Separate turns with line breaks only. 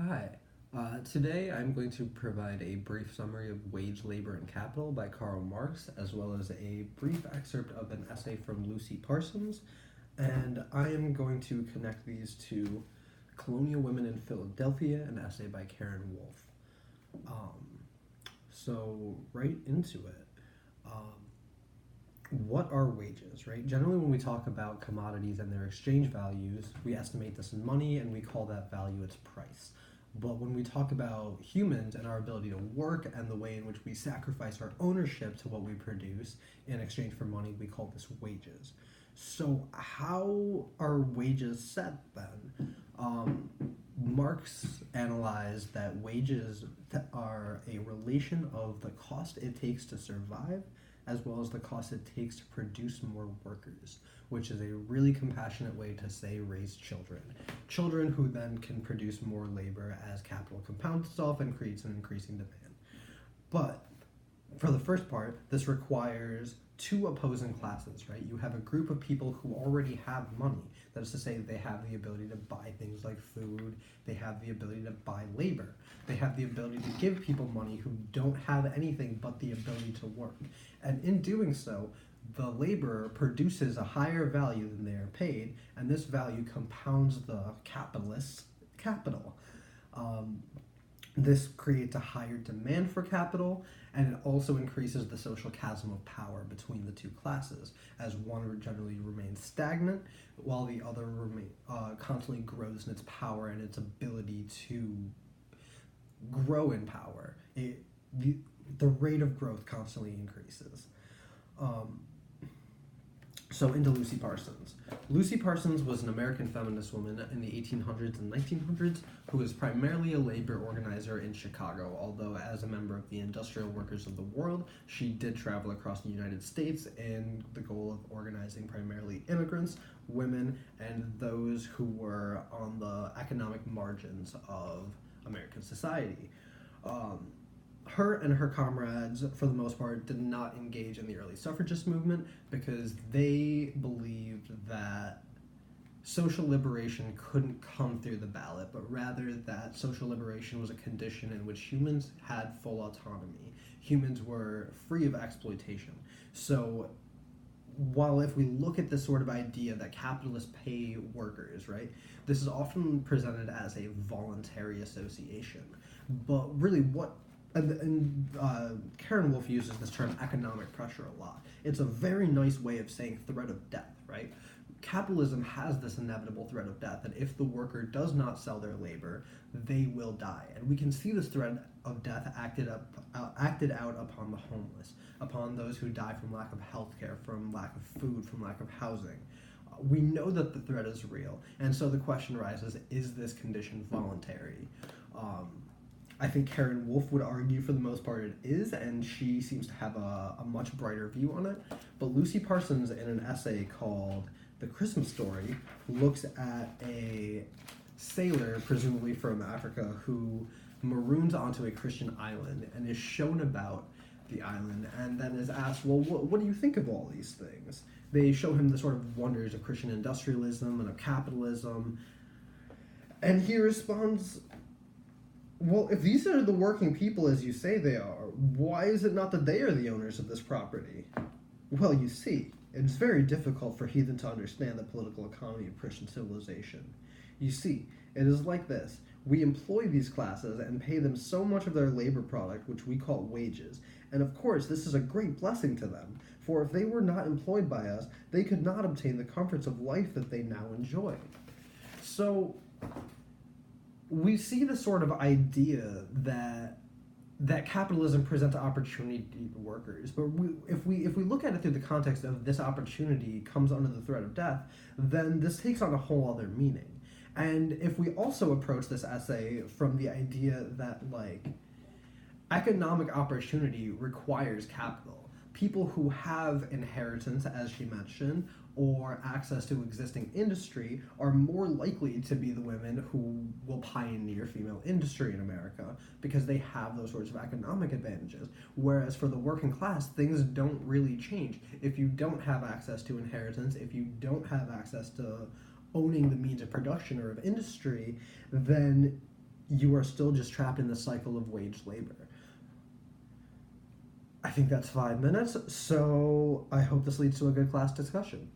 Hi. Today I'm going to provide a brief summary of Wage, Labor, and Capital by Karl Marx, as well as a brief excerpt of an essay from Lucy Parsons. And I am going to connect these to Colonial Women in Philadelphia, an essay by Karen Wolf. So, right into it. What are wages, right? Generally, when we talk about commodities and their exchange values, we estimate this in money and we call that value its price. But when we talk about humans and our ability to work and the way in which we sacrifice our ownership to what we produce in exchange for money, we call this wages. So, how are wages set then? Marx analyzed that wages are a relation of the cost it takes to survive as well as the cost it takes to produce more workers, which is a really compassionate way to say raise children. Children who then can produce more labor as capital compounds itself and creates an increasing demand. But for the first part, this requires two opposing classes, right? You have a group of people who already have money. That is to say, they have the ability to buy things like food, they have the ability to buy labor, they have the ability to give people money who don't have anything but the ability to work. And in doing so, the laborer produces a higher value than they are paid, and this value compounds the capitalist's capital. Um, this creates a higher demand for capital, and it also increases the social chasm of power between the two classes, as one generally remains stagnant, while the other constantly grows in its power and its ability to grow in power. The rate of growth constantly increases. Um, so into Lucy Parsons. Lucy Parsons was an American feminist woman in the 1800s and 1900s who was primarily a labor organizer in Chicago, although as a member of the Industrial Workers of the World, she did travel across the United States in the goal of organizing primarily immigrants, women, and those who were on the economic margins of American society. Her and her comrades, for the most part, did not engage in the early suffragist movement because they believed that social liberation couldn't come through the ballot, but rather that social liberation was a condition in which humans had full autonomy. Humans were free of exploitation. So, while if we look at this sort of idea that capitalists pay workers, right, this is often presented as a voluntary association. But really, Karen Wolf uses this term economic pressure a lot. It's a very nice way of saying threat of death, right? Capitalism has this inevitable threat of death that if the worker does not sell their labor, they will die. And we can see this threat of death acted out upon the homeless, upon those who die from lack of health care, from lack of food, from lack of housing. We know that the threat is real, and so the question arises, is this condition voluntary? I think Karen Wolf would argue for the most part it is, and she seems to have a much brighter view on it. But Lucy Parsons, in an essay called The Christmas Story, looks at a sailor, presumably from Africa, who maroons onto a Christian island and is shown about the island and then is asked, well, what do you think of all these things? They show him the sort of wonders of Christian industrialism and of capitalism, and he responds, well, if these are the working people as you say they are, why is it not that they are the owners of this property? Well, you see, it's very difficult for heathen to understand the political economy of Christian civilization. You see, it is like this. We employ these classes and pay them so much of their labor product, which we call wages. And of course, this is a great blessing to them, for if they were not employed by us, they could not obtain the comforts of life that they now enjoy. So, we see the sort of idea that capitalism presents opportunity to workers, but if we look at it through the context of this opportunity comes under the threat of death, then this takes on a whole other meaning. And if we also approach this essay from the idea that economic opportunity requires capital, people who have inheritance, as she mentioned, or access to existing industry are more likely to be the women who will pioneer female industry in America because they have those sorts of economic advantages. Whereas for the working class, things don't really change. If you don't have access to inheritance, if you don't have access to owning the means of production or of industry, then you are still just trapped in the cycle of wage labor. I think that's 5 minutes, so I hope this leads to a good class discussion.